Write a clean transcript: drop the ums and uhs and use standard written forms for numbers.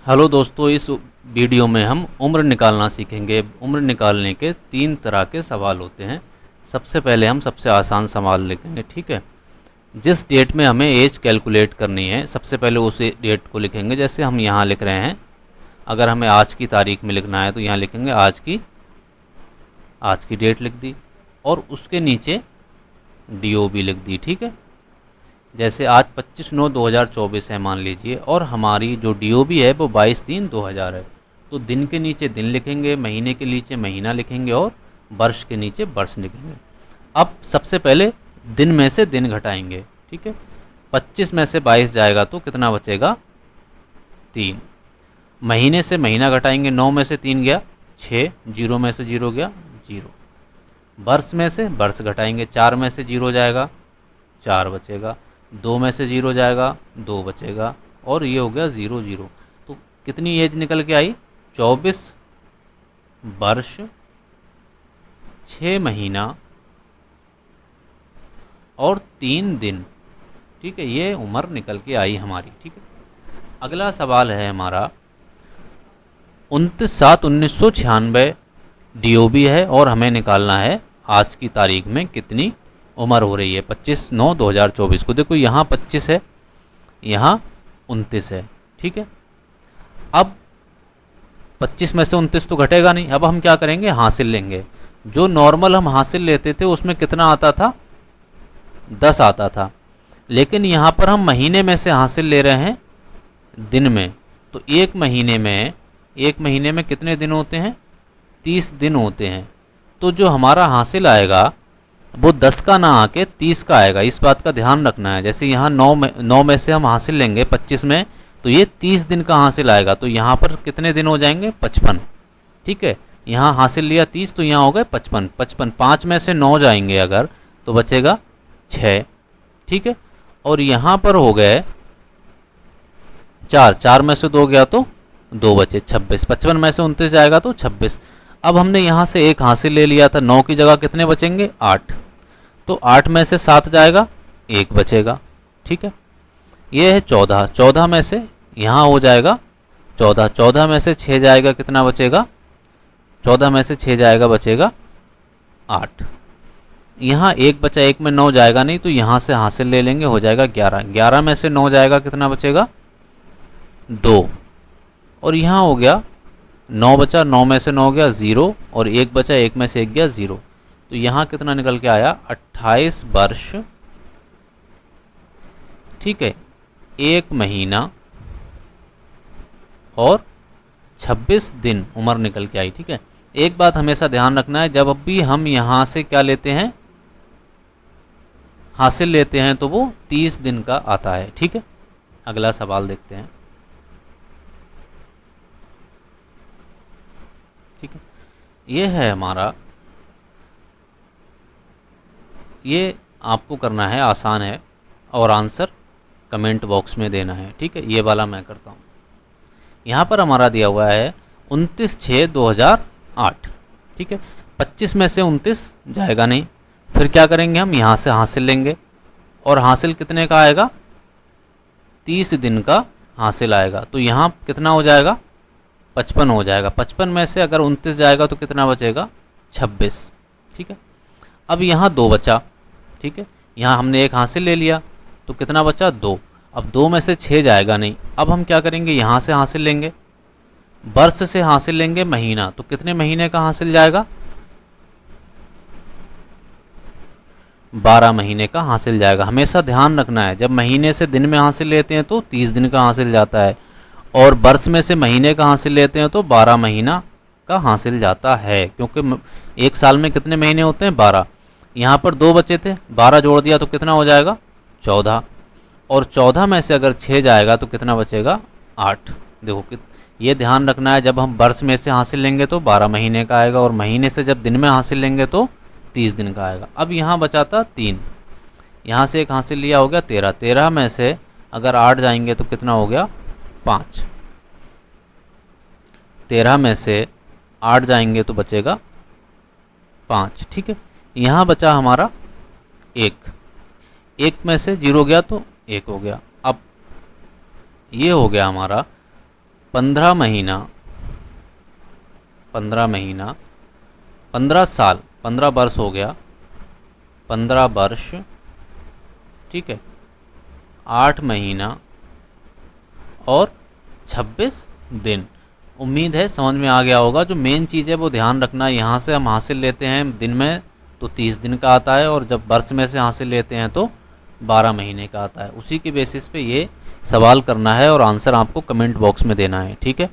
Hello दोस्तों, इस video में हम उम्र निकालना सीखेंगे। उम्र निकालने के 3 तरह के सवाल होते हैं। सबसे पहले हम सबसे आसान सवाल लिखेंगे, ठीक है। जिस डेट में हमें एज कैलकुलेट करनी है, सबसे पहले उस डेट को लिखेंगे। जैसे हम यहाँ लिख रहे हैं, अगर हमें आज की तारीख में लिखना है तो यहाँ लिखेंगे आज की डेट लिख दी और उसके नीचे DOB लिख दी, ठीक है। जैसे आज 25/9/2024 है मान लीजिए, और हमारी जो DOB है वो 22/3/2000 है। तो दिन के नीचे दिन लिखेंगे, महीने के नीचे महीना लिखेंगे और वर्ष के नीचे वर्ष लिखेंगे। अब सबसे पहले दिन में से दिन घटाएंगे, ठीक है। 25 में से 22 जाएगा तो कितना बचेगा? 3। महीने से महीना घटाएंगे, 9 में से 3 गया 6, 0 में से 0 गया 0। वर्ष में से वर्ष घटाएंगे, 4 में से 0 जाएगा 4 बचेगा, 2 में से 0 जाएगा 2 बचेगा, और ये हो गया 0 0। तो कितनी एज निकल के आई? 24 वर्ष 6 महीना और 3 दिन, ठीक है। ये उम्र निकल के आई हमारी, ठीक है। अगला सवाल है हमारा 29/7/1996 DOB है और हमें निकालना है आज की तारीख में कितनी उम्र हो रही है। 25/9/2024 को देखो, यहाँ 25 है, यहाँ 29 है, ठीक है। अब 25 में से 29 तो घटेगा नहीं। अब हम क्या करेंगे? हासिल लेंगे। जो नॉर्मल हम हासिल लेते थे उसमें कितना आता था? 10 आता था, लेकिन यहाँ पर हम महीने में से हासिल ले रहे हैं दिन में। तो एक महीने में कितने दिन होते हैं? 30 दिन होते हैं। तो जो हमारा हासिल आएगा वो 10 का ना आके 30 का आएगा, इस बात का ध्यान रखना है। जैसे यहाँ 9 में से हम हासिल लेंगे 25 में, तो ये 30 दिन का हासिल आएगा। तो यहाँ पर कितने दिन हो जाएंगे? 55, ठीक है। यहाँ हासिल लिया 30 तो यहाँ हो गए 55। 5 में से 9 जाएंगे अगर तो बचेगा 6, ठीक है। और यहाँ पर हो गए 4 में से 2 गया तो 2 बचे 26। 55 में से 29 जाएगा तो 26। अब हमने यहाँ से एक हासिल ले लिया था, 9 की जगह कितने बचेंगे? 8। तो 8 में से 7 जाएगा 1 बचेगा, ठीक है। ये है 14। 14 में से यहाँ हो जाएगा 14। 14 में से 6 जाएगा, कितना बचेगा? 14 में से 6 जाएगा बचेगा 8। यहाँ 1 बचा, 1 में 9 जाएगा नहीं, तो यहाँ से हासिल ले लेंगे, हो जाएगा 11। 11 में से 9 जाएगा, कितना बचेगा? 2। और यहाँ हो गया 9 बचा, 9 में से 9 गया 0, और 1 बचा, 1 में से 1 गया 0। तो यहाँ कितना निकल के आया? 28 वर्ष, ठीक है, 1 महीना और 26 दिन उम्र निकल के आई, ठीक है। एक बात हमेशा ध्यान रखना है, जब भी हम यहाँ से क्या लेते हैं? हासिल लेते हैं, तो वो 30 दिन का आता है, ठीक है। अगला सवाल देखते हैं, ठीक है। ये है हमारा, ये आपको करना है, आसान है, और आंसर कमेंट बॉक्स में देना है, ठीक है। ये वाला मैं करता हूँ। यहाँ पर हमारा दिया हुआ है 29/6/2008, ठीक है। 25 में से 29 जाएगा नहीं, फिर क्या करेंगे? हम यहाँ से हासिल लेंगे, और हासिल कितने का आएगा? 30 दिन का हासिल आएगा। तो यहाँ कितना हो जाएगा? 55 हो जाएगा। 55 में से अगर 29 जाएगा तो कितना बचेगा? 26, ठीक है। अब यहाँ 2 बचा, ठीक है। यहाँ हमने एक हासिल ले लिया तो कितना बचा? 2। अब 2 में से 6 जाएगा नहीं। अब हम क्या करेंगे? यहाँ से हासिल लेंगे, वर्ष से हासिल लेंगे महीना, तो कितने महीने का हासिल जाएगा? 12 महीने का हासिल जाएगा। हमेशा ध्यान रखना है, जब महीने से दिन में हासिल लेते हैं तो 30 दिन का हासिल जाता है, और वर्ष में से महीने का हासिल लेते हैं तो 12 महीना का हासिल जाता है, क्योंकि एक साल में कितने महीने होते हैं? 12। यहाँ पर 2 बचे थे, 12 जोड़ दिया तो कितना हो जाएगा? 14। और 14 में से अगर 6 जाएगा तो कितना बचेगा? 8। देखो, ये ध्यान रखना है, जब हम वर्ष में से हासिल लेंगे तो 12 महीने का आएगा, और महीने से जब दिन में हासिल लेंगे तो 30 दिन का आएगा। अब यहाँ बचा था 3, यहाँ से एक हासिल लिया, हो गया 13। 13 में से अगर 8 जाएंगे तो कितना हो गया? 5। 13 में से 8 जाएंगे तो बचेगा 5, ठीक है। यहाँ बचा हमारा 1। 1 में से 0 गया तो 1 हो गया। अब ये हो गया हमारा 15 महीना, 15 महीना, 15 साल, 15 वर्ष हो गया, 15 वर्ष, ठीक है, 8 महीना और 26 दिन। उम्मीद है समझ में आ गया होगा। जो मेन चीज़ है वो ध्यान रखना, यहाँ से हम हासिल लेते हैं दिन में तो 30 दिन का आता है, और जब वर्ष में से हासिल लेते हैं तो 12 महीने का आता है। उसी के बेसिस पे ये सवाल करना है और आंसर आपको कमेंट बॉक्स में देना है, ठीक है।